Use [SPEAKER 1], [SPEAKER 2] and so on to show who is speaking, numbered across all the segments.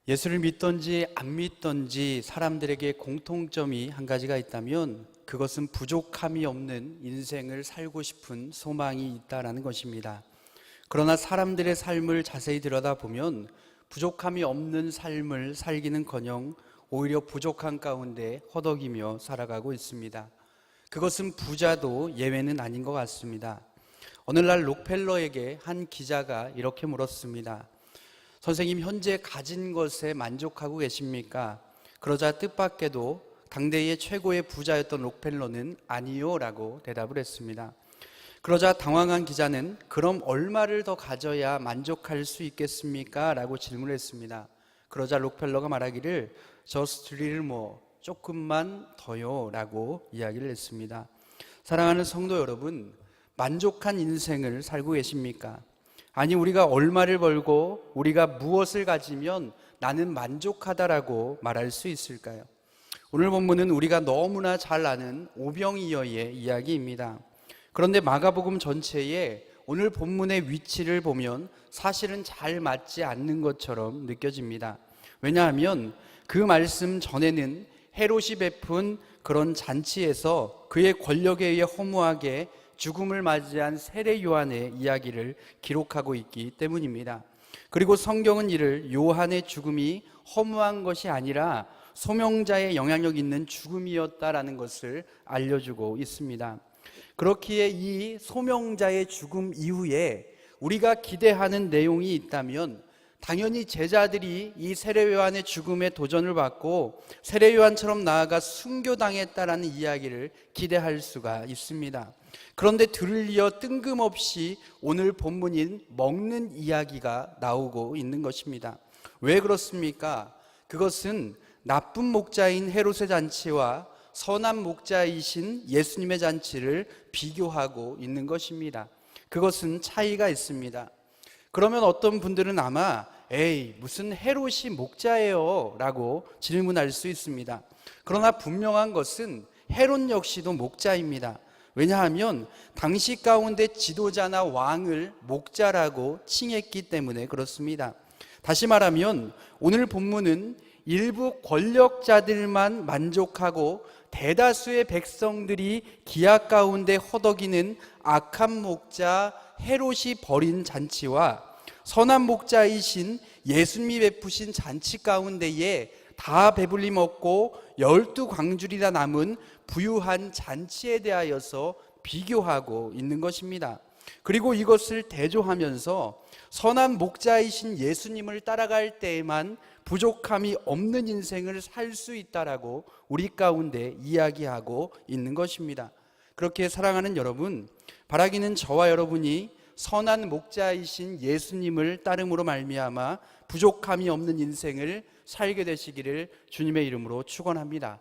[SPEAKER 1] 예수를 믿던지 안 믿던지 사람들에게 공통점이 한 가지가 있다면 그것은 부족함이 없는 인생을 살고 싶은 소망이 있다라는 것입니다. 그러나 사람들의 삶을 자세히 들여다보면 부족함이 없는 삶을 살기는커녕 오히려 부족한 가운데 허덕이며 살아가고 있습니다. 그것은 부자도 예외는 아닌 것 같습니다. 오늘날 록펠러에게 한 기자가 이렇게 물었습니다. 선생님, 현재 가진 것에 만족하고 계십니까? 그러자 뜻밖에도 당대의 최고의 부자였던 록펠러는 아니요 라고 대답을 했습니다. 그러자 당황한 기자는 그럼 얼마를 더 가져야 만족할 수 있겠습니까? 라고 질문을 했습니다. 그러자 록펠러가 말하기를 just a little more, 조금만 더요 라고 이야기를 했습니다. 사랑하는 성도 여러분, 만족한 인생을 살고 계십니까? 아니, 우리가 얼마를 벌고 우리가 무엇을 가지면 나는 만족하다라고 말할 수 있을까요? 오늘 본문은 우리가 너무나 잘 아는 오병이어의 이야기입니다. 그런데 마가복음 전체에 오늘 본문의 위치를 보면 사실은 잘 맞지 않는 것처럼 느껴집니다. 왜냐하면 그 말씀 전에는 헤롯이 베푼 그런 잔치에서 그의 권력에 의해 허무하게 죽음을 맞이한 세례 요한의 이야기를 기록하고 있기 때문입니다. 그리고 성경은 이를 요한의 죽음이 허무한 것이 아니라 소명자의 영향력 있는 죽음이었다라는 것을 알려주고 있습니다. 그렇기에 이 소명자의 죽음 이후에 우리가 기대하는 내용이 있다면 당연히 제자들이 이 세례 요한의 죽음에 도전을 받고 세례 요한처럼 나아가 순교당했다라는 이야기를 기대할 수가 있습니다. 그런데 들을 이어 뜬금없이 오늘 본문인 먹는 이야기가 나오고 있는 것입니다. 왜 그렇습니까? 그것은 나쁜 목자인 헤롯의 잔치와 선한 목자이신 예수님의 잔치를 비교하고 있는 것입니다. 그것은 차이가 있습니다. 그러면 어떤 분들은 아마 에이, 무슨 헤롯이 목자예요 라고 질문할 수 있습니다. 그러나 분명한 것은 헤롯 역시도 목자입니다. 왜냐하면 당시 가운데 지도자나 왕을 목자라고 칭했기 때문에 그렇습니다. 다시 말하면 오늘 본문은 일부 권력자들만 만족하고 대다수의 백성들이 기약 가운데 허덕이는 악한 목자 헤롯이 벌인 잔치와 선한 목자이신 예수님이 베푸신 잔치 가운데에 다 배불리 먹고 12광줄이나 남은 부유한 잔치에 대하여서 비교하고 있는 것입니다. 그리고 이것을 대조하면서 선한 목자이신 예수님을 따라갈 때에만 부족함이 없는 인생을 살 수 있다라고 우리 가운데 이야기하고 있는 것입니다. 그렇게 사랑하는 여러분, 바라기는 저와 여러분이 선한 목자이신 예수님을 따름으로 말미암아 부족함이 없는 인생을 살게 되시기를 주님의 이름으로 축원합니다.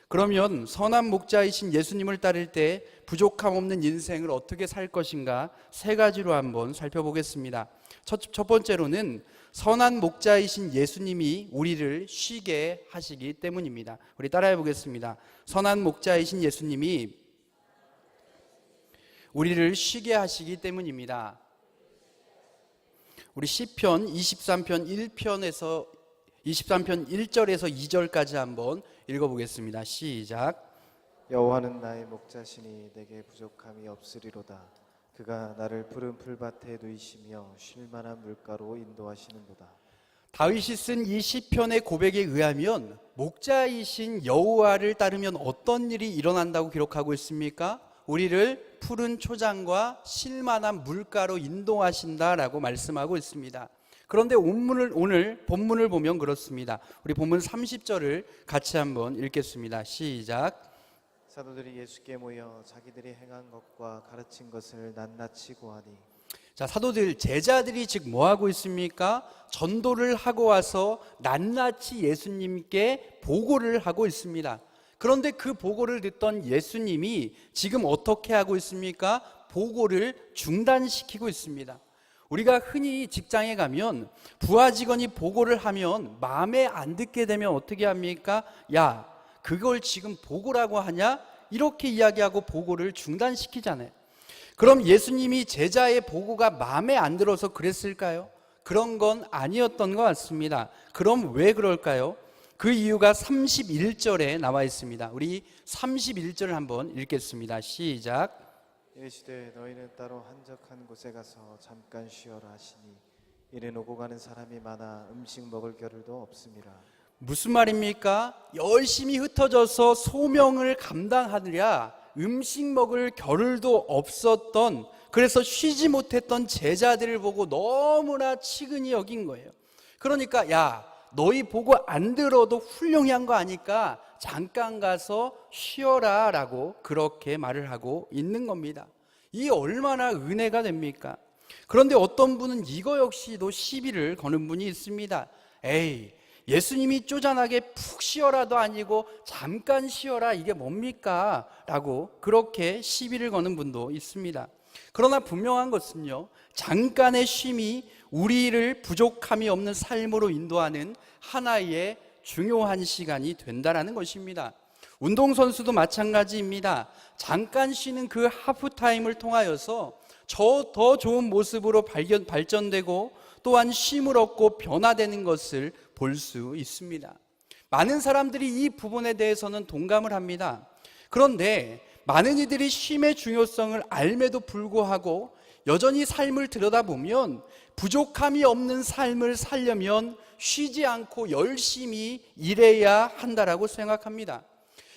[SPEAKER 1] 그러면 선한 목자이신 예수님을 따를 때 부족함 없는 인생을 어떻게 살 것인가 세 가지로 한번 살펴보겠습니다. 첫 번째로는 선한 목자이신 예수님이 우리를 쉬게 하시기 때문입니다. 우리 따라해 보겠습니다. 선한 목자이신 예수님이 우리를 쉬게 하시기 때문입니다. 우리 시편 23편 1절에서 2절까지 한번 읽어보겠습니다. 시작.
[SPEAKER 2] 여호와는 나의 목자시니 내게 부족함이 없으리로다. 그가 나를 푸른 풀밭에 누이시며 쉴 만한 물가로 인도하시는도다.
[SPEAKER 1] 다윗이 쓴 이 시편의 고백에 의하면 목자이신 여호와를 따르면 어떤 일이 일어난다고 기록하고 있습니까? 우리를 푸른 초장과 쉴 만한 물가로 인도하신다라고 말씀하고 있습니다. 그런데 오늘 본문을 보면 그렇습니다. 우리 본문 30절을 같이 한번 읽겠습니다. 시작.
[SPEAKER 2] 사도들이 예수께 모여 자기들이 행한 것과 가르친 것을 낱낱이 고하니.
[SPEAKER 1] 자, 사도들, 제자들이 즉 뭐하고 있습니까? 전도를 하고 와서 낱낱이 예수님께 보고를 하고 있습니다. 그런데 그 보고를 듣던 예수님이 지금 어떻게 하고 있습니까? 보고를 중단시키고 있습니다. 우리가 흔히 직장에 가면 부하 직원이 보고를 하면 마음에 안 듣게 되면 어떻게 합니까? 야, 그걸 지금 보고라고 하냐? 이렇게 이야기하고 보고를 중단시키잖아요. 그럼 예수님이 제자의 보고가 마음에 안 들어서 그랬을까요? 그런 건 아니었던 것 같습니다. 그럼 왜 그럴까요? 그 이유가 31절에 나와 있습니다. 우리 31절을 한번 읽겠습니다. 시작.
[SPEAKER 2] 이르시되 너희는 따로 한적한 곳에 가서 잠깐 쉬어라 하시니 이는 오고 가는 사람이 많아 음식 먹을 겨를도 없음이라.
[SPEAKER 1] 무슨 말입니까? 열심히 흩어져서 소명을 감당하느라 음식 먹을 겨를도 없었던, 그래서 쉬지 못했던 제자들을 보고 너무나 치근히 여긴 거예요. 그러니까 야, 너희 보고 안 들어도 훌륭한 거 아니까 잠깐 가서 쉬어라 라고 그렇게 말을 하고 있는 겁니다. 이 얼마나 은혜가 됩니까? 그런데 어떤 분은 이거 역시도 시비를 거는 분이 있습니다. 에이, 예수님이 쪼잔하게 푹 쉬어라도 아니고 잠깐 쉬어라, 이게 뭡니까? 라고 그렇게 시비를 거는 분도 있습니다. 그러나 분명한 것은요, 잠깐의 쉼이 우리를 부족함이 없는 삶으로 인도하는 하나의 중요한 시간이 된다는 것입니다. 운동선수도 마찬가지입니다. 잠깐 쉬는 그 하프타임을 통하여서 더 좋은 모습으로 발전되고 또한 쉼을 얻고 변화되는 것을 볼 수 있습니다. 많은 사람들이 이 부분에 대해서는 동감을 합니다. 그런데 많은 이들이 쉼의 중요성을 알매도 불구하고 여전히 삶을 들여다보면 부족함이 없는 삶을 살려면 쉬지 않고 열심히 일해야 한다라고 생각합니다.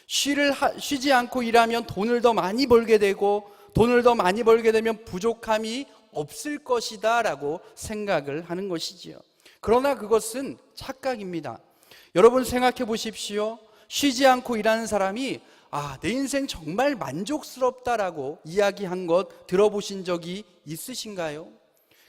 [SPEAKER 1] 쉬지 않고 일하면 돈을 더 많이 벌게 되고 돈을 더 많이 벌게 되면 부족함이 없을 것이다 라고 생각을 하는 것이지요. 그러나 그것은 착각입니다. 여러분 생각해 보십시오. 쉬지 않고 일하는 사람이 내 인생 정말 만족스럽다라고 이야기한 것 들어보신 적이 있으신가요?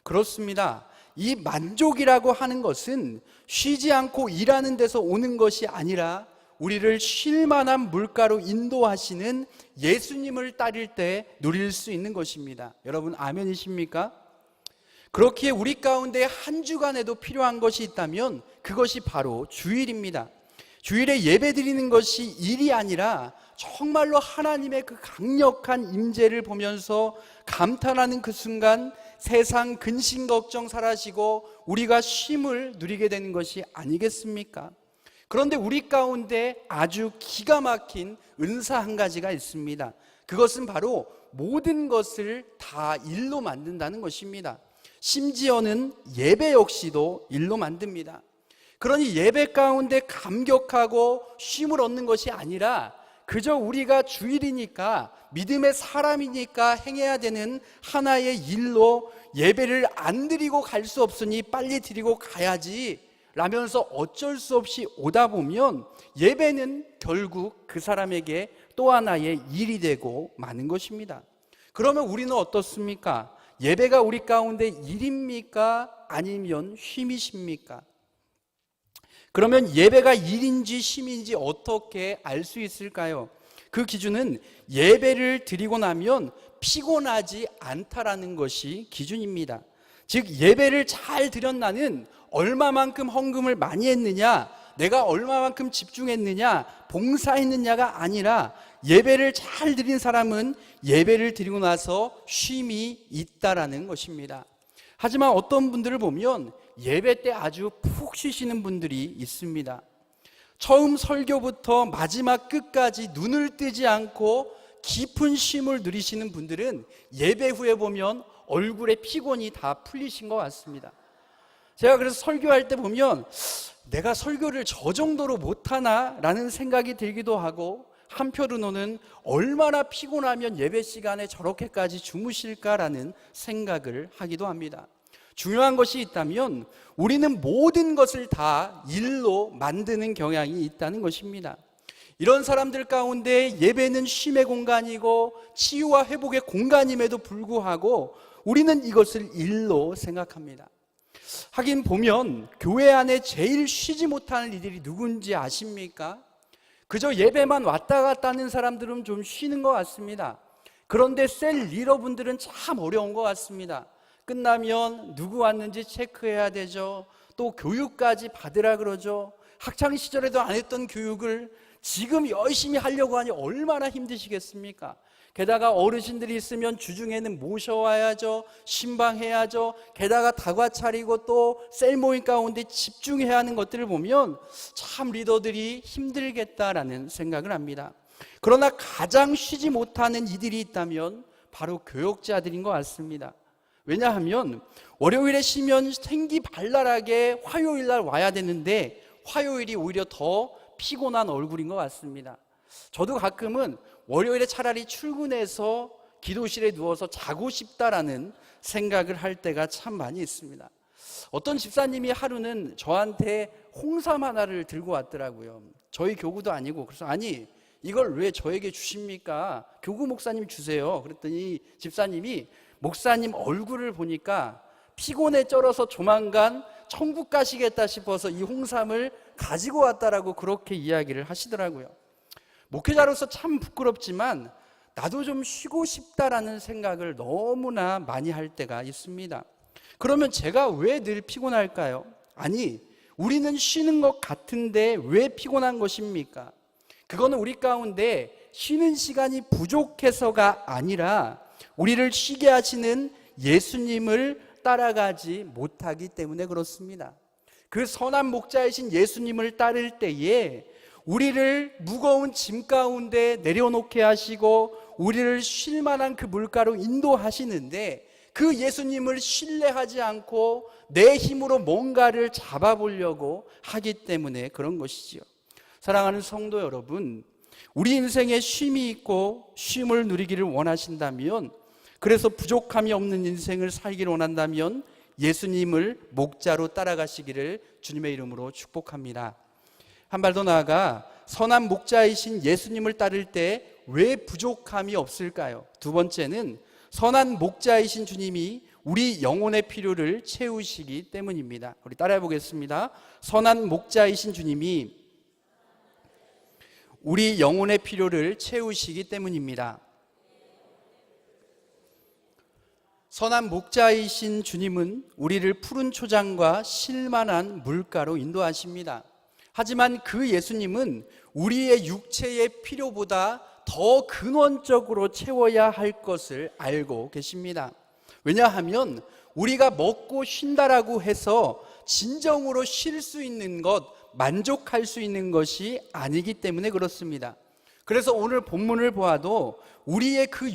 [SPEAKER 1] 그렇습니다. 이 만족이라고 하는 것은 쉬지 않고 일하는 데서 오는 것이 아니라 우리를 쉴 만한 물가로 인도하시는 예수님을 따를 때 누릴 수 있는 것입니다. 여러분 아멘이십니까? 그렇기에 우리 가운데 한 주간에도 필요한 것이 있다면 그것이 바로 주일입니다. 주일에 예배 드리는 것이 일이 아니라 정말로 하나님의 그 강력한 임재를 보면서 감탄하는 그 순간 세상 근심 걱정 사라지고 우리가 쉼을 누리게 되는 것이 아니겠습니까? 그런데 우리 가운데 아주 기가 막힌 은사 한 가지가 있습니다. 그것은 바로 모든 것을 다 일로 만든다는 것입니다. 심지어는 예배 역시도 일로 만듭니다. 그러니 예배 가운데 감격하고 쉼을 얻는 것이 아니라 그저 우리가 주일이니까 믿음의 사람이니까 행해야 되는 하나의 일로 예배를 안 드리고 갈 수 없으니 빨리 드리고 가야지 라면서 어쩔 수 없이 오다 보면 예배는 결국 그 사람에게 또 하나의 일이 되고 마는 것입니다. 그러면 우리는 어떻습니까? 예배가 우리 가운데 일입니까? 아니면 쉼이십니까? 그러면 예배가 일인지 쉼인지 어떻게 알 수 있을까요? 그 기준은 예배를 드리고 나면 피곤하지 않다라는 것이 기준입니다. 즉 예배를 잘 드렸나는 얼마만큼 헌금을 많이 했느냐, 내가 얼마만큼 집중했느냐, 봉사했느냐가 아니라 예배를 잘 드린 사람은 예배를 드리고 나서 쉼이 있다라는 것입니다. 하지만 어떤 분들을 보면 예배 때 아주 푹 쉬시는 분들이 있습니다. 처음 설교부터 마지막 끝까지 눈을 뜨지 않고 깊은 쉼을 누리시는 분들은 예배 후에 보면 얼굴에 피곤이 다 풀리신 것 같습니다. 제가 그래서 설교할 때 보면 내가 설교를 저 정도로 못하나 라는 생각이 들기도 하고, 한편으로는 얼마나 피곤하면 예배 시간에 저렇게까지 주무실까라는 생각을 하기도 합니다. 중요한 것이 있다면 우리는 모든 것을 다 일로 만드는 경향이 있다는 것입니다. 이런 사람들 가운데 예배는 쉼의 공간이고 치유와 회복의 공간임에도 불구하고 우리는 이것을 일로 생각합니다. 하긴 보면 교회 안에 제일 쉬지 못하는 이들이 누군지 아십니까? 그저 예배만 왔다 갔다 하는 사람들은 좀 쉬는 것 같습니다. 그런데 셀 리더분들은 참 어려운 것 같습니다. 끝나면 누구 왔는지 체크해야 되죠. 또 교육까지 받으라 그러죠. 학창시절에도 안 했던 교육을 지금 열심히 하려고 하니 얼마나 힘드시겠습니까? 게다가 어르신들이 있으면 주중에는 모셔와야죠. 신방해야죠. 게다가 다과 차리고 또 셀 모임 가운데 집중해야 하는 것들을 보면 참 리더들이 힘들겠다라는 생각을 합니다. 그러나 가장 쉬지 못하는 이들이 있다면 바로 교역자들인 것 같습니다. 왜냐하면 월요일에 쉬면 생기발랄하게 화요일날 와야 되는데 화요일이 오히려 더 피곤한 얼굴인 것 같습니다. 저도 가끔은 월요일에 차라리 출근해서 기도실에 누워서 자고 싶다라는 생각을 할 때가 참 많이 있습니다. 어떤 집사님이 하루는 저한테 홍삼 하나를 들고 왔더라고요. 저희 교구도 아니고. 그래서 아니 이걸 왜 저에게 주십니까? 교구 목사님 주세요. 그랬더니 집사님이 목사님 얼굴을 보니까 피곤에 쩔어서 조만간 천국 가시겠다 싶어서 이 홍삼을 가지고 왔다라고 그렇게 이야기를 하시더라고요. 목회자로서 참 부끄럽지만 나도 좀 쉬고 싶다라는 생각을 너무나 많이 할 때가 있습니다. 그러면 제가 왜 늘 피곤할까요? 아니, 우리는 쉬는 것 같은데 왜 피곤한 것입니까? 그거는 우리 가운데 쉬는 시간이 부족해서가 아니라 우리를 쉬게 하시는 예수님을 따라가지 못하기 때문에 그렇습니다. 그 선한 목자이신 예수님을 따를 때에 우리를 무거운 짐 가운데 내려놓게 하시고 우리를 쉴 만한 그 물가로 인도하시는데 그 예수님을 신뢰하지 않고 내 힘으로 뭔가를 잡아보려고 하기 때문에 그런 것이지요. 사랑하는 성도 여러분, 우리 인생에 쉼이 있고 쉼을 누리기를 원하신다면, 그래서 부족함이 없는 인생을 살기를 원한다면 예수님을 목자로 따라가시기를 주님의 이름으로 축복합니다. 한 발 더 나아가 선한 목자이신 예수님을 따를 때 왜 부족함이 없을까요? 두 번째는 선한 목자이신 주님이 우리 영혼의 필요를 채우시기 때문입니다. 우리 따라해 보겠습니다. 선한 목자이신 주님이 우리 영혼의 필요를 채우시기 때문입니다. 선한 목자이신 주님은 우리를 푸른 초장과 쉴만한 물가로 인도하십니다. 하지만 그 예수님은 우리의 육체의 필요보다 더 근원적으로 채워야 할 것을 알고 계십니다. 왜냐하면 우리가 먹고 쉰다라고 해서 진정으로 쉴 수 있는 것, 만족할 수 있는 것이 아니기 때문에 그렇습니다. 그래서 오늘 본문을 보아도 우리의 그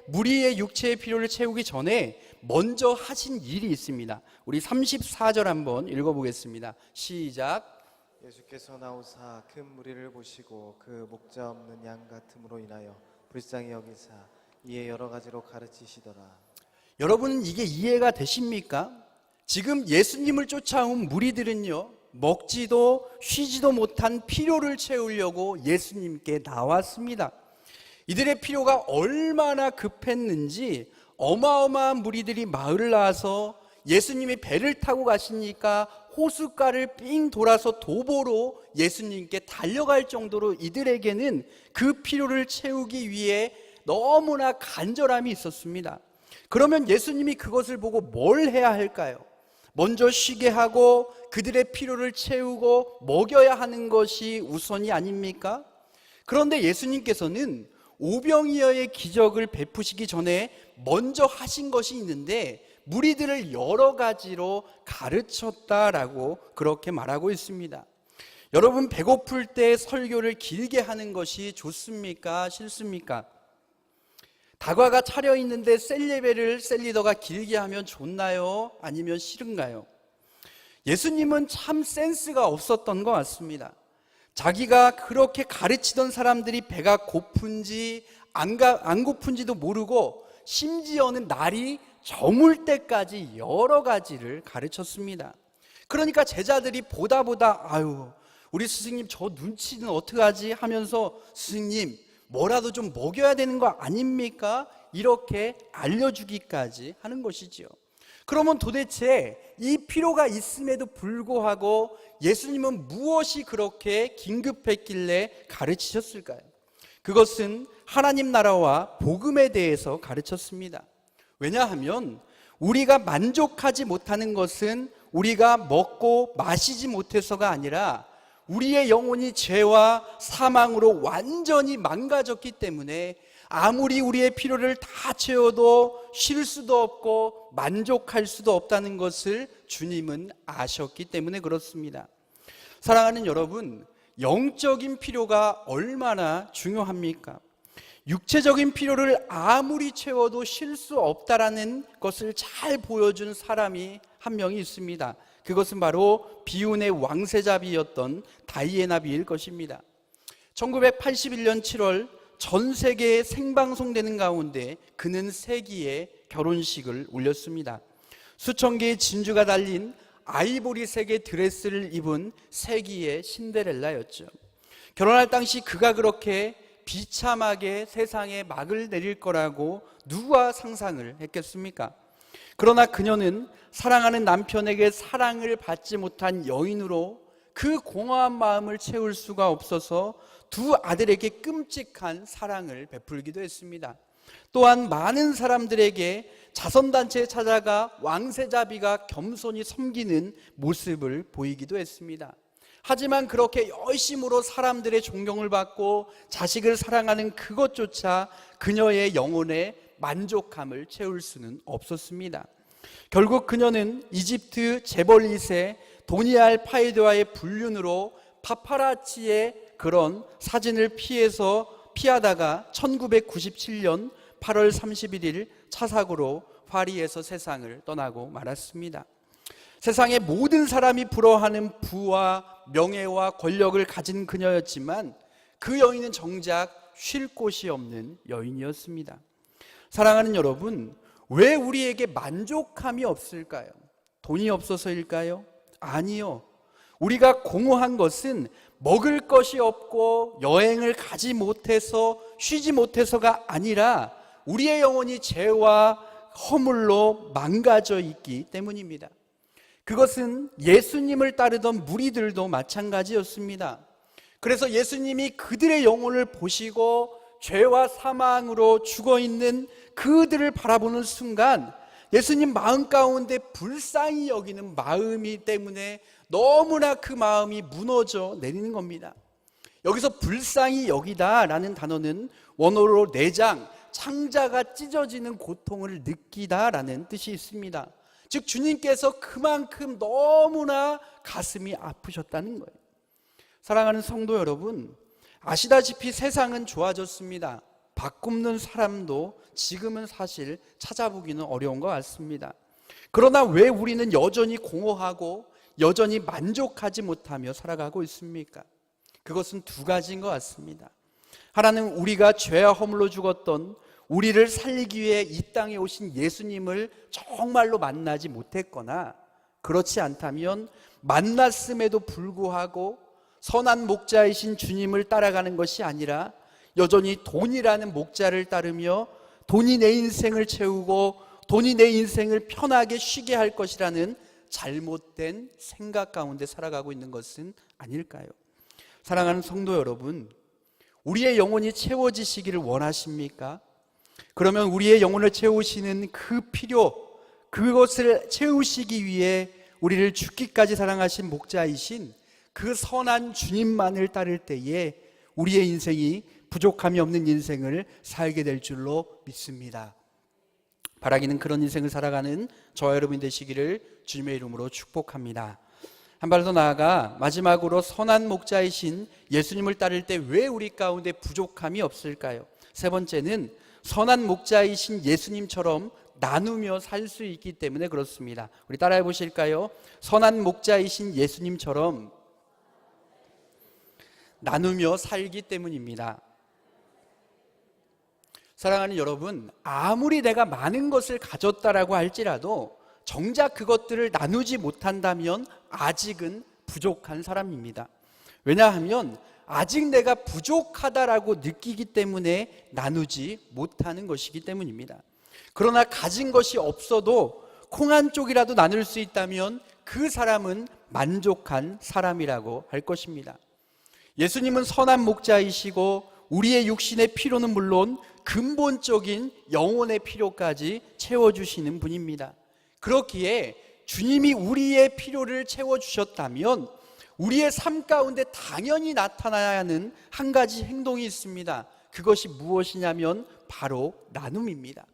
[SPEAKER 1] 무리의 육체의 필요를 채우기 전에 먼저 하신 일이 있습니다. 우리 34절 한번 읽어보겠습니다. 시작.
[SPEAKER 2] 예수께서 나오사 큰 무리를 보시고 그 목자 없는 양 같음으로 인하여 불쌍히 여기사 이에 여러 가지로 가르치시더라.
[SPEAKER 1] 여러분, 이게 이해가 되십니까? 지금 예수님을 쫓아온 무리들은요, 먹지도 쉬지도 못한 필요를 채우려고 예수님께 나왔습니다. 이들의 필요가 얼마나 급했는지 어마어마한 무리들이 마을을 나와서 예수님이 배를 타고 가시니까 호숫가를 삥 돌아서 도보로 예수님께 달려갈 정도로 이들에게는 그 필요를 채우기 위해 너무나 간절함이 있었습니다. 그러면 예수님이 그것을 보고 뭘 해야 할까요? 먼저 쉬게 하고 그들의 필요를 채우고 먹여야 하는 것이 우선이 아닙니까? 그런데 예수님께서는 오병이어의 기적을 베푸시기 전에 먼저 하신 것이 있는데 무리들을 여러 가지로 가르쳤다라고 그렇게 말하고 있습니다. 여러분, 배고플 때 설교를 길게 하는 것이 좋습니까? 싫습니까? 다과가 차려 있는데 셀예배를 셀리더가 길게 하면 좋나요? 아니면 싫은가요? 예수님은 참 센스가 없었던 것 같습니다. 자기가 그렇게 가르치던 사람들이 배가 고픈지 안 고픈지도 모르고 심지어는 날이 저물 때까지 여러 가지를 가르쳤습니다. 그러니까 제자들이 보다 아유, 우리 스승님 저 눈치는 어떡하지 하면서 스승님 뭐라도 좀 먹여야 되는 거 아닙니까? 이렇게 알려주기까지 하는 것이지요. 그러면 도대체 이 필요가 있음에도 불구하고 예수님은 무엇이 그렇게 긴급했길래 가르치셨을까요? 그것은 하나님 나라와 복음에 대해서 가르쳤습니다. 왜냐하면 우리가 만족하지 못하는 것은 우리가 먹고 마시지 못해서가 아니라 우리의 영혼이 죄와 사망으로 완전히 망가졌기 때문에 아무리 우리의 필요를 다 채워도 쉴 수도 없고 만족할 수도 없다는 것을 주님은 아셨기 때문에 그렇습니다. 사랑하는 여러분, 영적인 필요가 얼마나 중요합니까? 육체적인 필요를 아무리 채워도 쉴 수 없다라는 것을 잘 보여준 사람이 한 명이 있습니다. 그것은 바로 비운의 왕세자비였던 다이애나 비일 것입니다. 1981년 7월 전 세계에 생방송되는 가운데 그는 세기의 결혼식을 올렸습니다. 수천 개의 진주가 달린 아이보리색의 드레스를 입은 세기의 신데렐라였죠. 결혼할 당시 그가 그렇게 비참하게 세상에 막을 내릴 거라고 누가 상상을 했겠습니까? 그러나 그녀는 사랑하는 남편에게 사랑을 받지 못한 여인으로 그 공허한 마음을 채울 수가 없어서 두 아들에게 끔찍한 사랑을 베풀기도 했습니다. 또한 많은 사람들에게 자선단체에 찾아가 왕세자비가 겸손히 섬기는 모습을 보이기도 했습니다. 하지만 그렇게 열심으로 사람들의 존경을 받고 자식을 사랑하는 그것조차 그녀의 영혼에 만족함을 채울 수는 없었습니다. 결국 그녀는 이집트 재벌 2세 도니알 파이드와의 불륜으로 파파라치의 그런 사진을 피하다가 1997년 8월 31일 차사고로 파리에서 세상을 떠나고 말았습니다. 세상의 모든 사람이 부러워하는 부와 명예와 권력을 가진 그녀였지만 그 여인은 정작 쉴 곳이 없는 여인이었습니다. 사랑하는 여러분, 왜 우리에게 만족함이 없을까요? 돈이 없어서일까요? 아니요. 우리가 공허한 것은 먹을 것이 없고 여행을 가지 못해서 쉬지 못해서가 아니라 우리의 영혼이 죄와 허물로 망가져 있기 때문입니다. 그것은 예수님을 따르던 무리들도 마찬가지였습니다. 그래서 예수님이 그들의 영혼을 보시고 죄와 사망으로 죽어있는 그들을 바라보는 순간 예수님 마음 가운데 불쌍히 여기는 마음이 때문에 너무나 그 마음이 무너져 내리는 겁니다. 여기서 불쌍히 여기다라는 단어는 원어로 내장, 창자가 찢어지는 고통을 느끼다라는 뜻이 있습니다. 즉 주님께서 그만큼 너무나 가슴이 아프셨다는 거예요. 사랑하는 성도 여러분, 아시다시피 세상은 좋아졌습니다. 밥 굶는 사람도 지금은 사실 찾아보기는 어려운 것 같습니다. 그러나 왜 우리는 여전히 공허하고 여전히 만족하지 못하며 살아가고 있습니까? 그것은 두 가지인 것 같습니다. 하나는 우리가 죄와 허물로 죽었던 우리를 살리기 위해 이 땅에 오신 예수님을 정말로 만나지 못했거나, 그렇지 않다면 만났음에도 불구하고 선한 목자이신 주님을 따라가는 것이 아니라 여전히 돈이라는 목자를 따르며 돈이 내 인생을 채우고 돈이 내 인생을 편하게 쉬게 할 것이라는 잘못된 생각 가운데 살아가고 있는 것은 아닐까요? 사랑하는 성도 여러분, 우리의 영혼이 채워지시기를 원하십니까? 그러면 우리의 영혼을 채우시는 그 필요, 그것을 채우시기 위해 우리를 죽기까지 사랑하신 목자이신 그 선한 주님만을 따를 때에 우리의 인생이 부족함이 없는 인생을 살게 될 줄로 믿습니다. 바라기는 그런 인생을 살아가는 저와 여러분 되시기를 주님의 이름으로 축복합니다. 한 발 더 나아가 마지막으로 선한 목자이신 예수님을 따를 때 왜 우리 가운데 부족함이 없을까요? 세 번째는 선한 목자이신 예수님처럼 나누며 살 수 있기 때문에 그렇습니다. 우리 따라해 보실까요? 선한 목자이신 예수님처럼 나누며 살기 때문입니다. 사랑하는 여러분, 아무리 내가 많은 것을 가졌다라고 할지라도 정작 그것들을 나누지 못한다면 아직은 부족한 사람입니다. 왜냐하면 아직 내가 부족하다라고 느끼기 때문에 나누지 못하는 것이기 때문입니다. 그러나 가진 것이 없어도 콩 한 쪽이라도 나눌 수 있다면 그 사람은 만족한 사람이라고 할 것입니다. 예수님은 선한 목자이시고 우리의 육신의 필요는 물론 근본적인 영혼의 필요까지 채워주시는 분입니다. 그렇기에 주님이 우리의 필요를 채워주셨다면 우리의 삶 가운데 당연히 나타나야 하는 한 가지 행동이 있습니다. 그것이 무엇이냐면 바로 나눔입니다.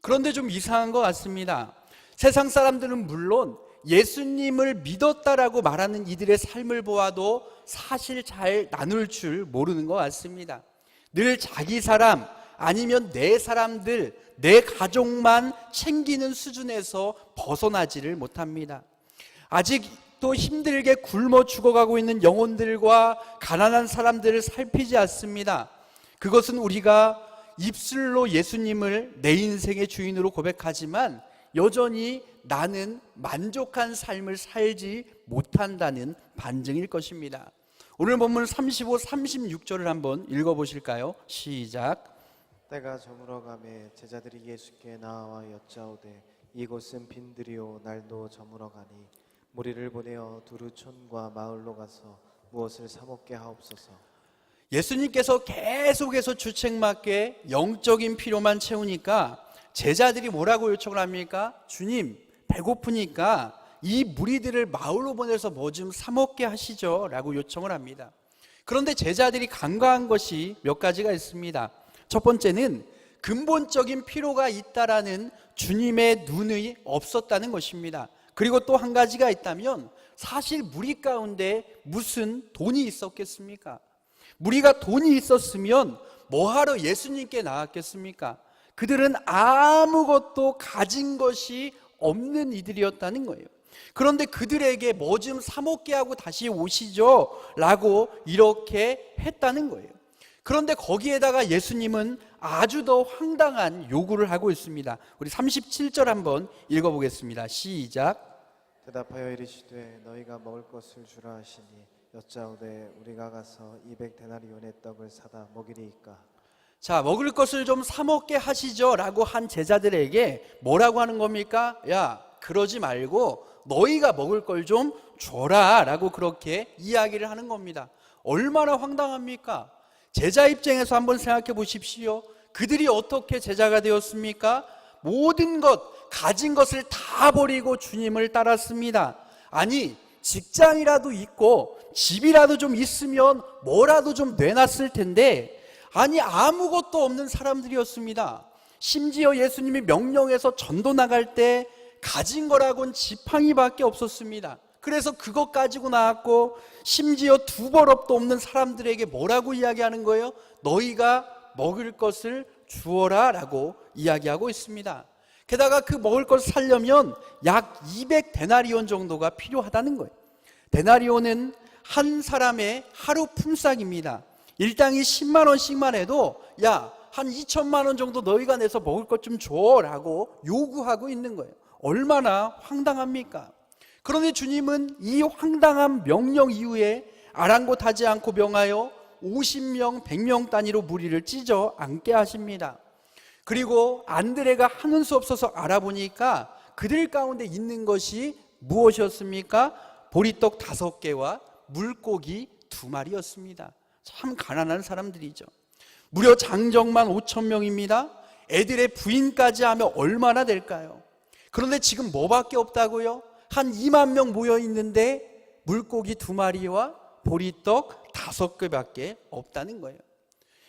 [SPEAKER 1] 그런데 좀 이상한 것 같습니다. 세상 사람들은 물론 예수님을 믿었다라고 말하는 이들의 삶을 보아도 사실 잘 나눌 줄 모르는 것 같습니다. 늘 자기 사람 아니면 내 사람들, 내 가족만 챙기는 수준에서 벗어나지를 못합니다. 아직도 힘들게 굶어 죽어가고 있는 영혼들과 가난한 사람들을 살피지 않습니다. 그것은 우리가 입술로 예수님을 내 인생의 주인으로 고백하지만 여전히 나는 만족한 삶을 살지 못한다는 반증일 것입니다. 오늘 본문 35, 36절을 한번 읽어보실까요? 시작.
[SPEAKER 2] 때가 저물어가매 제자들이 예수께 나와 여짜오되 이곳은 빈들이요 날도 저물어가니 무리를 보내어 두루 촌과 마을로 가서 무엇을 사 먹게 하옵소서.
[SPEAKER 1] 예수님께서 계속해서 주책맞게 영적인 필요만 채우니까 제자들이 뭐라고 요청을 합니까? 주님, 배고프니까 이 무리들을 마을로 보내서 뭐 좀 사 먹게 하시죠 라고 요청을 합니다. 그런데 제자들이 간과한 것이 몇 가지가 있습니다. 첫 번째는 근본적인 필요가 있다라는 주님의 눈이 없었다는 것입니다. 그리고 또 한 가지가 있다면 사실 무리 가운데 무슨 돈이 있었겠습니까? 무리가 돈이 있었으면 뭐하러 예수님께 나왔겠습니까? 그들은 아무것도 가진 것이 없는 이들이었다는 거예요. 그런데 그들에게 뭐 좀 사 먹게 하고 다시 오시죠 라고 이렇게 했다는 거예요. 그런데 거기에다가 예수님은 아주 더 황당한 요구를 하고 있습니다. 우리 37절 한번 읽어보겠습니다. 시작.
[SPEAKER 2] 대답하여 이르시되 너희가 먹을 것을 주라 하시니 여짜오되 우리가 가서 200데나리온의 떡을 사다 먹이리이까.
[SPEAKER 1] 자, 먹을 것을 좀 사 먹게 하시죠 라고 한 제자들에게 뭐라고 하는 겁니까? 야, 그러지 말고 너희가 먹을 걸 좀 줘라 라고 그렇게 이야기를 하는 겁니다. 얼마나 황당합니까? 제자 입장에서 한번 생각해 보십시오. 그들이 어떻게 제자가 되었습니까? 모든 것, 가진 것을 다 버리고 주님을 따랐습니다. 아니, 직장이라도 있고 집이라도 좀 있으면 뭐라도 좀 내놨을 텐데, 아니 아무것도 없는 사람들이었습니다. 심지어 예수님이 명령해서 전도 나갈 때 가진 거라곤 지팡이밖에 없었습니다. 그래서 그것 가지고 나왔고, 심지어 두 벌업도 없는 사람들에게 뭐라고 이야기하는 거예요? 너희가 먹을 것을 주어라 라고 이야기하고 있습니다. 게다가 그 먹을 것을 사려면 약 200데나리온 정도가 필요하다는 거예요. 데나리온은 한 사람의 하루 품삯입니다. 일당이 10만 원씩만 해도 야, 한 2천만 원 정도 너희가 내서 먹을 것 좀 줘 라고 요구하고 있는 거예요. 얼마나 황당합니까? 그런데 주님은 이 황당한 명령 이후에 아랑곳하지 않고 명하여 50명, 100명 단위로 무리를 찢어 앉게 하십니다. 그리고 안드레가 하는 수 없어서 알아보니까 그들 가운데 있는 것이 무엇이었습니까? 보리떡 5개와 물고기 2마리였습니다. 참 가난한 사람들이죠. 무려 장정만 5,000명입니다. 애들의 부인까지 하면 얼마나 될까요? 그런데 지금 뭐밖에 없다고요? 한 2만 명 모여 있는데 물고기 2마리와 보리떡 5개밖에 없다는 거예요.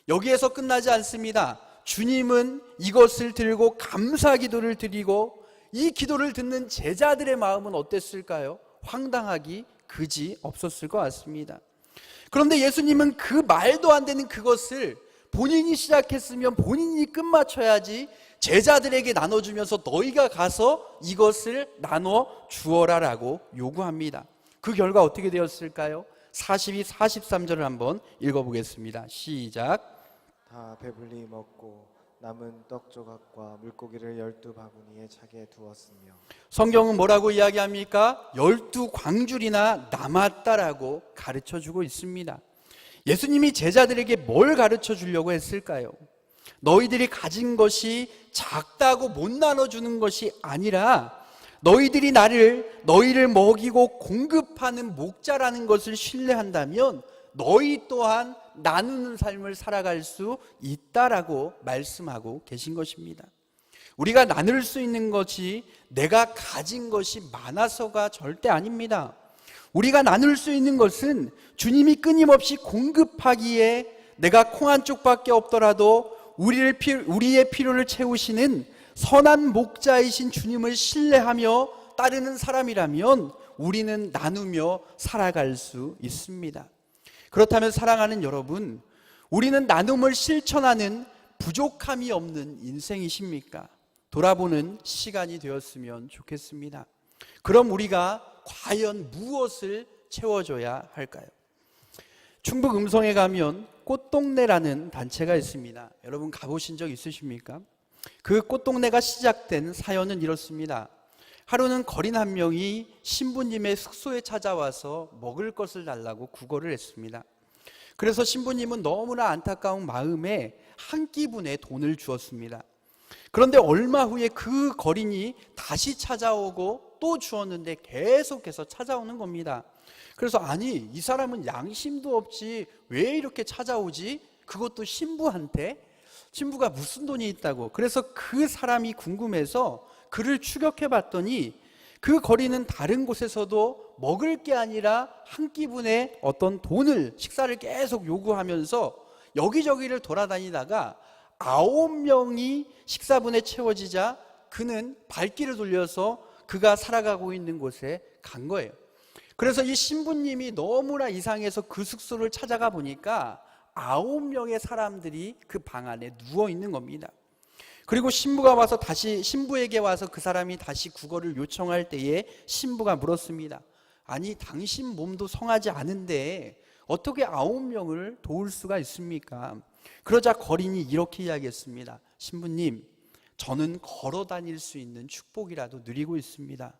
[SPEAKER 1] 여기에서 끝나지 않습니다. 주님은 이것을 들고 감사 기도를 드리고, 이 기도를 듣는 제자들의 마음은 어땠을까요? 황당하기 그지 없었을 것 같습니다. 그런데 예수님은 그 말도 안 되는 그것을 본인이 시작했으면 본인이 끝마쳐야지 제자들에게 나눠주면서 너희가 가서 이것을 나눠 주어라 라고 요구합니다. 그 결과 어떻게 되었을까요? 42, 43절을 한번 읽어보겠습니다. 시작.
[SPEAKER 2] 다 배불리 먹고 남은 떡 조각과 물고기를 12바구니에 차게 두었으며.
[SPEAKER 1] 성경은 뭐라고 이야기합니까? 12광줄이나 남았다라고 가르쳐주고 있습니다. 예수님이 제자들에게 뭘 가르쳐 주려고 했을까요? 너희들이 가진 것이 작다고 못 나눠주는 것이 아니라 너희들이 너희를 먹이고 공급하는 목자라는 것을 신뢰한다면 너희 또한 나누는 삶을 살아갈 수 있다라고 말씀하고 계신 것입니다. 우리가 나눌 수 있는 것이 내가 가진 것이 많아서가 절대 아닙니다. 우리가 나눌 수 있는 것은 주님이 끊임없이 공급하기에 내가 콩 한 쪽밖에 없더라도 우리의 필요를 채우시는 선한 목자이신 주님을 신뢰하며 따르는 사람이라면 우리는 나누며 살아갈 수 있습니다. 그렇다면 사랑하는 여러분, 우리는 나눔을 실천하는 부족함이 없는 인생이십니까? 돌아보는 시간이 되었으면 좋겠습니다. 그럼 우리가 과연 무엇을 채워줘야 할까요? 충북 음성에 가면 꽃동네라는 단체가 있습니다. 여러분 가보신 적 있으십니까? 그 꽃동네가 시작된 사연은 이렇습니다. 하루는 거린 한 명이 신부님의 숙소에 찾아와서 먹을 것을 달라고 구걸을 했습니다. 그래서 신부님은 너무나 안타까운 마음에 한 끼분의 돈을 주었습니다. 그런데 얼마 후에 그 거린이 다시 찾아오고 또 주었는데 계속해서 찾아오는 겁니다. 그래서 아니, 이 사람은 양심도 없지 왜 이렇게 찾아오지? 그것도 신부한테? 신부가 무슨 돈이 있다고? 그래서 그 사람이 궁금해서 그를 추격해 봤더니 그 거리는 다른 곳에서도 먹을 게 아니라 한 끼분의 어떤 돈을, 식사를 계속 요구하면서 여기저기를 돌아다니다가 9명이 식사분에 채워지자 그는 발길을 돌려서 그가 살아가고 있는 곳에 간 거예요. 그래서 이 신부님이 너무나 이상해서 그 숙소를 찾아가 보니까 9명의 사람들이 그 방 안에 누워 있는 겁니다. 그리고 신부에게 와서 그 사람이 다시 구걸을 요청할 때에 신부가 물었습니다. 아니, 당신 몸도 성하지 않은데 어떻게 9명을 도울 수가 있습니까? 그러자 거린이 이렇게 이야기했습니다. 신부님, 저는 걸어 다닐 수 있는 축복이라도 누리고 있습니다.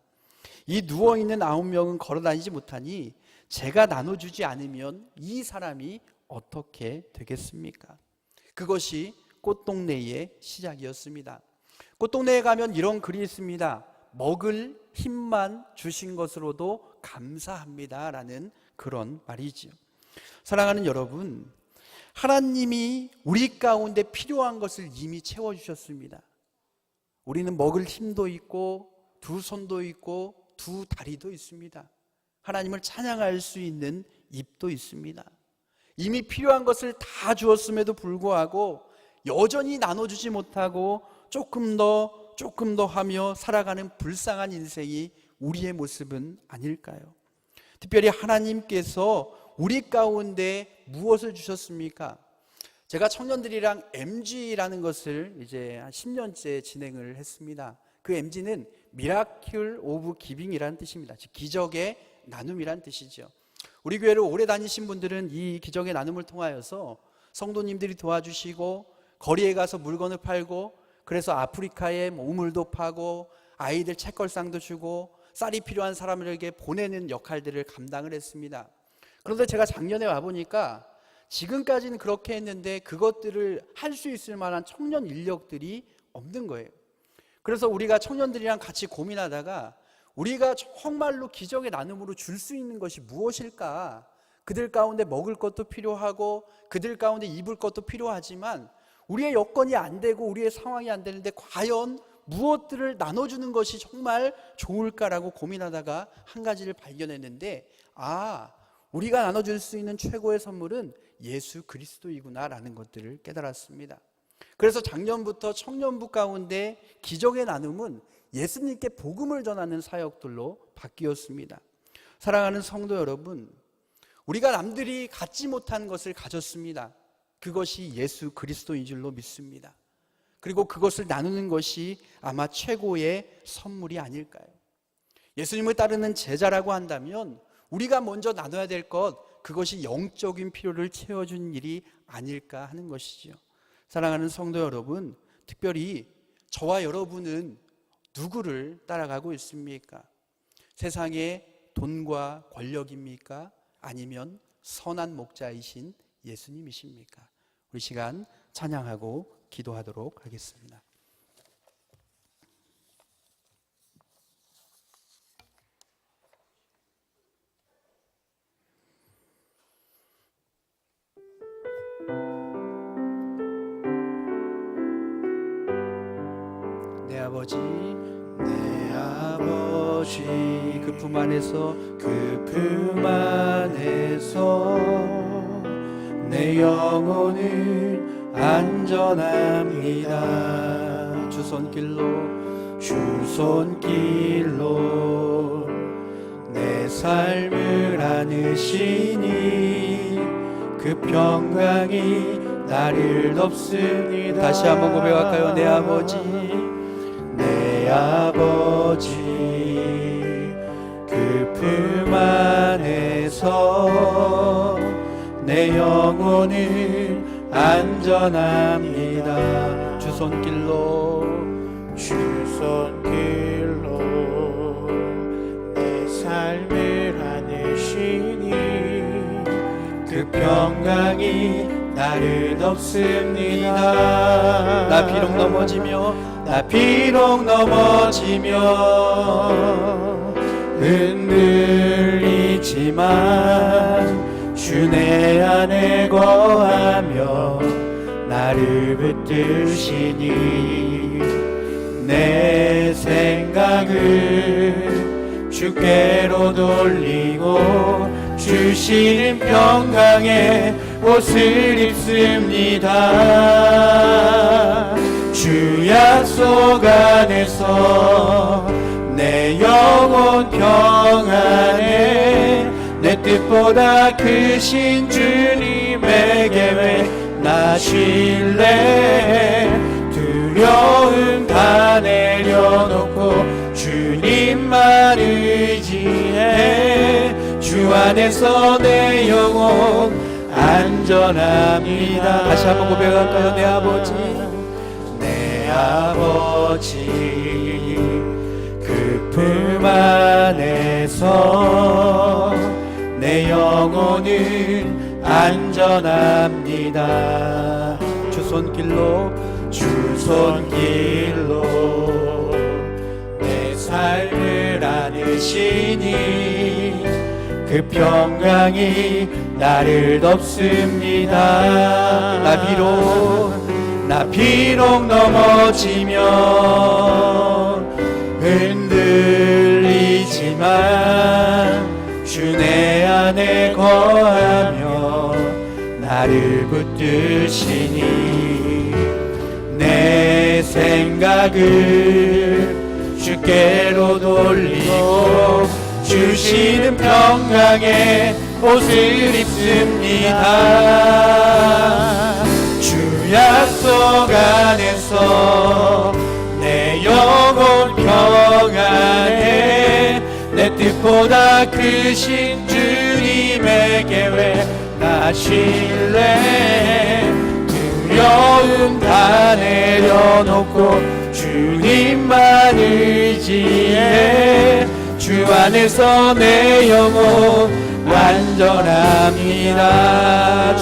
[SPEAKER 1] 이 누워있는 9명은 걸어 다니지 못하니 제가 나눠주지 않으면 이 사람이 어떻게 되겠습니까? 그것이 꽃동네의 시작이었습니다. 꽃동네에 가면 이런 글이 있습니다. 먹을 힘만 주신 것으로도 감사합니다 라는 그런 말이지요. 사랑하는 여러분, 하나님이 우리 가운데 필요한 것을 이미 채워주셨습니다. 우리는 먹을 힘도 있고 두 손도 있고 두 다리도 있습니다. 하나님을 찬양할 수 있는 입도 있습니다. 이미 필요한 것을 다 주었음에도 불구하고 여전히 나눠주지 못하고 조금 더 하며 살아가는 불쌍한 인생이 우리의 모습은 아닐까요? 특별히 하나님께서 우리 가운데 무엇을 주셨습니까? 제가 청년들이랑 MG라는 것을 이제 한 10년째 진행을 했습니다. 그 MG는 미라클 오브 기빙이라는 뜻입니다. 즉 기적의 나눔이라는 뜻이죠. 우리 교회를 오래 다니신 분들은 이 기적의 나눔을 통하여서 성도님들이 도와주시고 거리에 가서 물건을 팔고, 그래서 아프리카에 우물도 파고 아이들 책걸상도 주고 쌀이 필요한 사람들에게 보내는 역할들을 감당을 했습니다. 그런데 제가 작년에 와보니까 지금까지는 그렇게 했는데 그것들을 할 수 있을 만한 청년 인력들이 없는 거예요. 그래서 우리가 청년들이랑 같이 고민하다가 우리가 정말로 기적의 나눔으로 줄 수 있는 것이 무엇일까? 그들 가운데 먹을 것도 필요하고 그들 가운데 입을 것도 필요하지만 우리의 여건이 안 되고 우리의 상황이 안 되는데 과연 무엇들을 나눠주는 것이 정말 좋을까라고 고민하다가 한 가지를 발견했는데, 우리가 나눠줄 수 있는 최고의 선물은 예수 그리스도이구나라는 것들을 깨달았습니다. 그래서 작년부터 청년부 가운데 기적의 나눔은 예수님께 복음을 전하는 사역들로 바뀌었습니다. 사랑하는 성도 여러분, 우리가 남들이 갖지 못한 것을 가졌습니다. 그것이 예수 그리스도인 줄로 믿습니다. 그리고 그것을 나누는 것이 아마 최고의 선물이 아닐까요? 예수님을 따르는 제자라고 한다면 우리가 먼저 나눠야 될 것, 그것이 영적인 필요를 채워주는 일이 아닐까 하는 것이죠. 사랑하는 성도 여러분, 특별히 저와 여러분은 누구를 따라가고 있습니까? 세상의 돈과 권력입니까? 아니면 선한 목자이신 예수님이십니까? 우리 시간 찬양하고 기도하도록 하겠습니다. 내 아버지 그 품 안에서 내 영혼을 안전합니다. 주 손길로 내 삶을 안으시니 그 평강이 나를 덮습니다. 다시 한번 고백할까요? 내 아버지 그 품 안에서 내 영혼은 안전합니다. 주 손길로
[SPEAKER 3] 내 삶을 안으시니
[SPEAKER 1] 그 평강이 나를 덮습니다. 나 비록 넘어지며 흔들리지만 주 내 안에 거하며 나를 붙드시니 내 생각을 주께로 돌리고 주시는 평강의 옷을 입습니다. 주 약속 안에서 내 영혼 평안에 내 뜻보다 크신 주님의 계획 나실래 두려움 다 내려놓고 주님만 의지해 주 안에서 내 영혼 안전합니다. 다시 한번 고백할까요? 내 아버지 그 품 안에서 내 영혼은 안전합니다. 주 손길로 내 삶을 안으시니 그 평강이 나를 덮습니다. 나 비록 넘어지며 흔들리지만 주 내 안에 거하며 나를 붙드시니 내 생각을 주께로 돌리고 주시는 평강의 옷을 입습니다. 주 약속 안에서 내 영혼 평안에 내 뜻보다 크신 주님의 계획 나실래 두려움 다 내려놓고 주님만 의지해 주 안에서 내 영혼 안전합니다.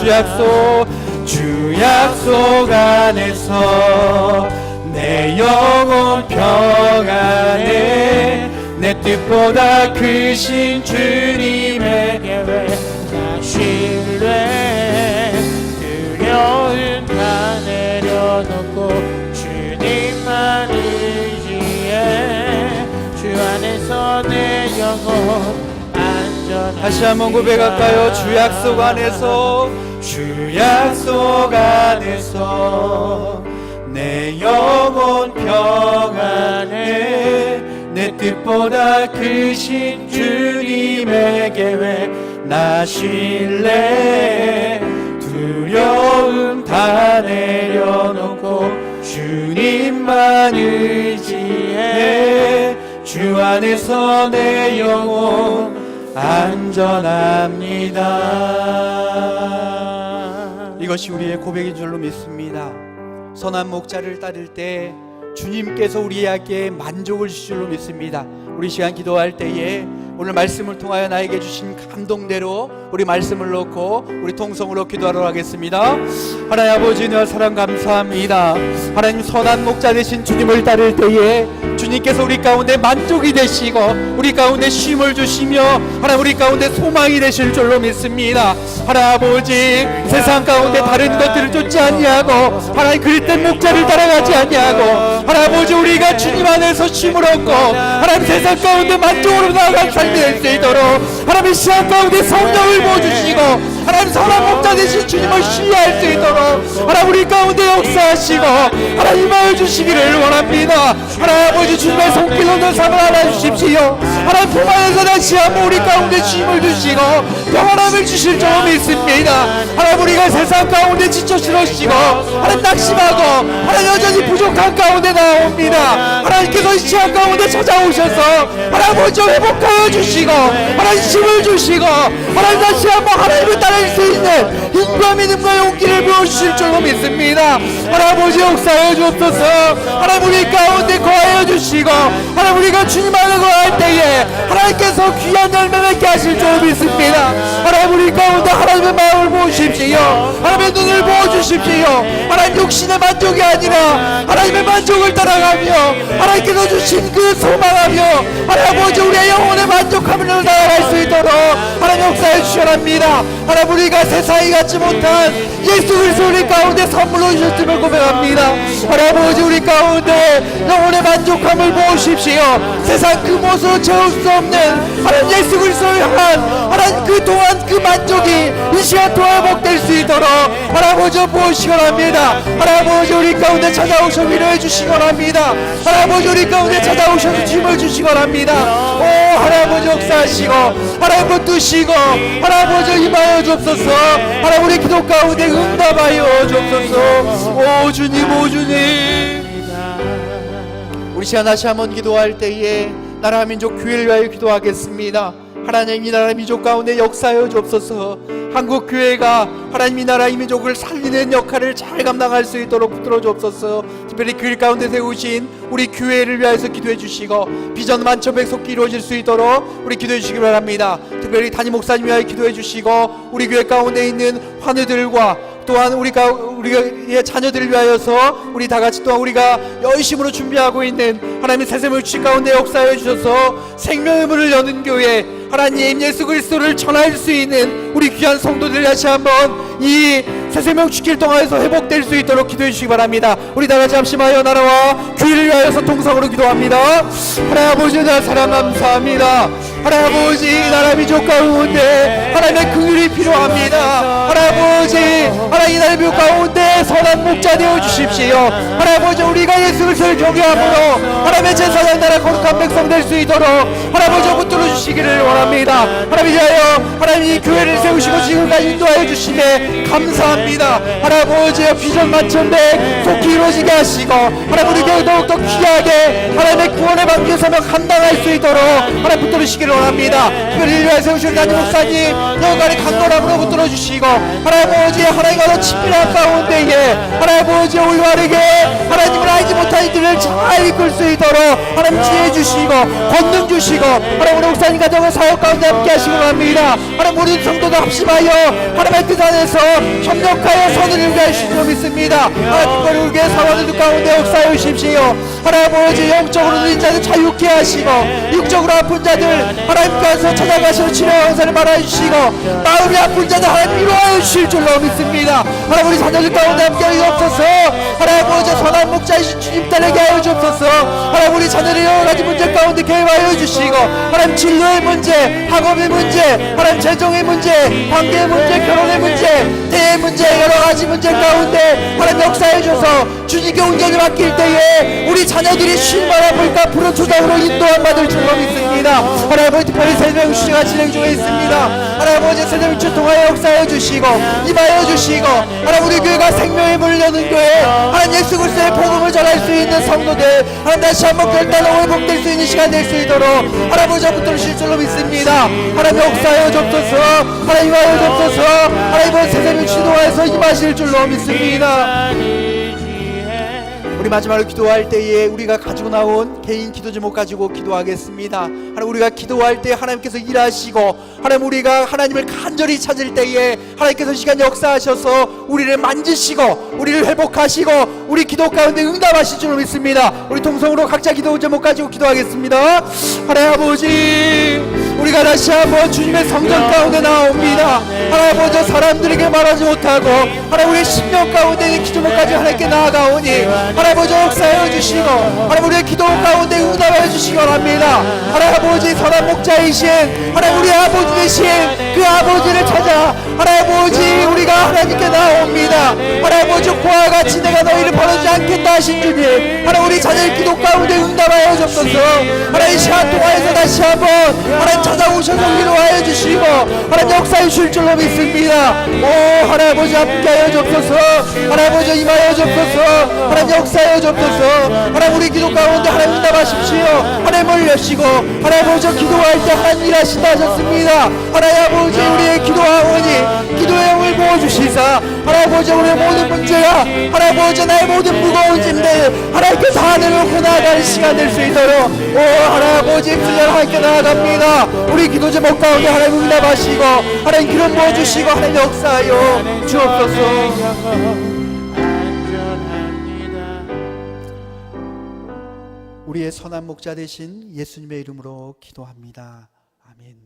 [SPEAKER 1] 주 약속 안에서 내 영혼 평안에 내 뜻보다 크신 주님의 계획
[SPEAKER 3] 나실래 두려움 다 내려놓고 주님만 의지해 주 안에서 내 영혼 안전합니다.
[SPEAKER 1] 다시 한번 고백할까요? 주 약속 안에서 내 영혼 평안에 내 뜻보다 크신 주님의 계획 나실래 두려움 다 내려놓고 주님만 의지해 주 안에서 내 영혼 안전합니다. 이것이 우리의 고백인 줄로 믿습니다. 선한 목자를 따를 때 주님께서 우리에게 만족을 주실 줄로 믿습니다. 우리 시간 기도할 때에 오늘 말씀을 통하여 나에게 주신 감동대로 우리 말씀을 놓고 우리 통성으로 기도하러 하겠습니다. 하나님 아버지 은혜와 사랑 감사합니다. 하나님 선한 목자 되신 주님을 따를 때에 주님께서 우리 가운데 만족이 되시고 우리 가운데 쉼을 주시며 하나님 우리 가운데 소망이 되실 줄로 믿습니다. 하나님 아버지 세상 가운데 다른 것들을 쫓지 아니하고 하나님 그릇된 목자를 따라가지 아니하고 하나님 아버지 우리가 주님 안에서 쉼을 얻고 하나님 세상 가운데 만족으로 나아간 삶이 될 수 있도록 하나님 시간 가운데 성령을 부어주시고 하나님 하나님 선한 목자 되신 주님을 신뢰할 수 있도록 하나님 우리 가운데 역사하시고 하나님 임하여 주시기를 원합니다. 하나님 아버지 주님의 손길로 삶을 알아주십시오. 하나님 품 안에서 다시 한번 우리 가운데 주님을 주시고 평안함을 주실 줄 믿습니다. 하나님 우리가 세상 가운데 지쳐 쓰러지고 하나님 낙심하고 하나님 여전히 부족한 가운데 나옵니다. 하나님께서 이 시간 가운데 찾아오셔서 하나님 먼저 회복하여 주시고 하나님 힘을 주시고 하나님 다시 한번 하나님을 따를 수 있는 힘과 믿음과 용기를 부어주실 줄 믿습니다. 하나님 아버지 역사해 주옵소서. 하나님 우리 가운데 거하여 주시고 하나님 우리가 주님 안에 거할 때에 하나님께서 귀한 열매 맺게 하실 줄 믿습니다. 하나님 우리 가운데 하나님의 마음을 보십시오. 하나님의 눈을 보여주십시오. 하나님 육신의 만족이 아니라 하나님의 만족을 따라가며 하나님께서 주신 그 소망하며 하나님 아버지 우리의 영혼의 만족함으로 나아갈 수 있도록 하나님 역사해 주시옵니다. 하나님 우리가 세상이 갖지 못한 예수 그리스도 우리 가운데 선물로 주셨음을 고백합니다. 하나님 아버지 우리 가운데 영혼의 만족함을 보십시오. 세상 그 무엇으로 채울 수 없는 하나님 예수 그리스도를 향한 하나님 그 동안 그 만족이 이 시간 동안 회복될 수 있도록 하나님 아버지 보시기 원합니다. 하나님 아버지 우리 가운데 찾아오셔 위로해 주시기 원합니다. 하나님 아버지 우리 가운데 찾아오셔서 힘을 주시기 원합니다. 오 하나님 아버지 역사하시고 하나님 붙드시고 하나님 아버지 임하여 주옵소서. 하나님 우리 기도 가운데 응답하여 주옵소서. 오 주님 오 주님 우리 시간 다시 한번 기도할 때에 나라 민족 교회를 위하여 기도하겠습니다. 하나님 이 나라 민족 가운데 역사하여 주옵소서. 한국 교회가 하나님 이 나라 이 민족을 살리는 역할을 잘 감당할 수 있도록 붙들어 주옵소서. 특별히 그 일 가운데 세우신 우리 교회를 위하여서 기도해 주시고 비전 만천백 속기 이루어질 수 있도록 우리 기도해 주시기 바랍니다. 특별히 담임 목사님 위하여 기도해 주시고 우리 교회 가운데 있는 환우들과 또한 우리의 자녀들을 위하여서 우리 다같이 또한 우리가 열심으로 준비하고 있는 하나님의 새샘을 주실 가운데 역사해 주셔서 생명의 문을 여는 교회 하나님 예수 그리스도를 전할 수 있는 우리 귀한 성도들 다시 한번 이 새생명 주길 통하여서 회복될 수 있도록 기도해 주시기 바랍니다. 우리 다같이 합심하여 나라와 교회를 위하여서 통성으로 기도합니다. 하나님 아버지 나 사랑 감사합니다. 하나님 아버지 나라 민족 가운데 하나님의 긍휼이 필요합니다. 하나님 아버지 하나님 이 나라 민족 가운데 선한 목자 되어 주십시오. 하나님 아버지 우리가 예수 그리스도를 경외함으로 하나님의 제사장 나라 거룩한 백성 될 수 있도록 하나님 아버지 붙들어 주시기를 원합니다. 하나님 이하여 하나님 이 교회를 세우시고 지금까지 인도하여 주심에 감사합니다. 하나님 아버지 비전 만천백 속히 이루어지게 하시고 하나님 우리 교회 더욱더 귀하게 하나님의 구원의 방주에 서며 감당할 수 있도록 하나님 붙들어 주시기를 원합니다. 특별히 위하여 세우시는 담임 목사님 여간의 강건함으로 붙들어 주시고 하나님 아버지 하나님과 더 친밀한 가운데에 하나님 아버지 올바르게 하나님을 알지 못한 이들을 잘 이끌 수 있도록 하나님 지혜 주시고 권능 주시고 하나님 우리 목사님 가정의 사역 가운데 함께 하시기 원합니다. 하나님 우리 성도도 합심하여 하나님의 뜻 안에서 협력하여 선을 이루게 하실 줄 믿습니다. 하나님 특별히 우리 교회 사원들 가운데 역사해 주십시오. 하나님 아버지 영적으로 누린 자들 자유케 하시고 육적으로 아픈 자들 하나님께서 찾아가시고 치료의 은사를 말해주시고 마음이 아픈 자들 하나님 위로하여 주실 줄로 믿습니다. 하나님 우리 자녀들 가운데 함께 하옵소서. 하나님 아버지 선한 목자이신 주님 따르게 하여 주옵소서. 하나님 우리 자녀들 여러가지 문제 가운데 개입하여 주시고 하나님 진로의 문제 학업의 문제 하나님 재정의 문제 관계의 문제 결혼의 문제 대의 문제 여러가지 문제 가운데 하나님 역사해 줘서 주님께 온전히 맡길 때에 우리 자녀들이 쉴만한 물가 프로투장으로 인도함 받을 줄로 믿습니다. 하나님 아버지 특별히 새벽 주시가 진행 중에 있습니다. 하나님 아버지 새벽 주 통하여 역사해 주시고 임하여 주시고 하나님 우리 교회가 생명의 문을 여는 교회 하나님 예수 그리스도의 복음을 전할 수 있는 성도들 하나님 다시 한번 결단하고 회복될 수 있는 시간 될 수 있도록 하나님 아버지 붙들어 주실 줄로 믿습니다. 하나님 역사하여 주옵소서. 하나님 임하여 주옵소서. 하나님 이번 새벽 주도하여서 임하실 줄로 믿습니다. 우리 마지막으로 기도할 때에 우리가 가지고 나온 개인 기도 제목 가지고 기도하겠습니다. 하나님 우리가 기도할 때 하나님께서 일하시고 하나님 우리가 하나님을 간절히 찾을 때에 하나님께서 시간 역사하셔서 우리를 만지시고 우리를 회복하시고 우리 기도 가운데 응답하실 줄 믿습니다. 우리 통성으로 각자 기도 제목 가지고 기도하겠습니다. 하나님 아버지 우리가 다시 한번 주님의 성전 가운데 나옵니다. 하나님 아버지 사람들에게 말하지 못하고 하나님 우리의 심령 가운데 있는 기도목까지 하나님께 나아가오니 하나님 아버지 역사해 주시고 하나님 우리의 기도 가운데 응답해 주시기 바랍니다. 하나님 아버지 선한 목자이신 하나님 우리 아버지 되신 그 아버지를 찾아 하나님 아버지 하나님께 나옵니다. 하나님 그와 같이 내가 너희를 버리지 않겠다 하신 주님, 하나님 우리 자녀의 기도 가운데 응답하여 주옵소서. 하나님 이 시간 통화에서 다시 한번 하나님 찾아오셔서 기도하여 주시고 하나님 역사해 주실 줄로 믿습니다. 오 하나님 함께하여 주옵소서. 하나님 임하여 주옵소서. 하나님 역사하여 주옵소서. 하나님 우리 기도 가운데 하나님 응답하십시오. 하나님을 여시고 하나님 기도할 때 하나님 일하신다 하셨습니다. 하나님 우리의 기도하오니 기도의 영을 부어주시사 하나님 우리의 모든 문제가 하나님 나의 모든 무거운 짐들 하나님께 다 내려놓고 나아가는 시간 될 수 있도록 오 하나님 입술을 함께 나아갑니다. 우리 기도 제목 가운데 하나님 응답하시고 하나님 기름 부어주시고 하나님 역사하여 주옵소서. 우리의 선한 목자 되신 예수님의 이름으로 기도합니다. 아멘.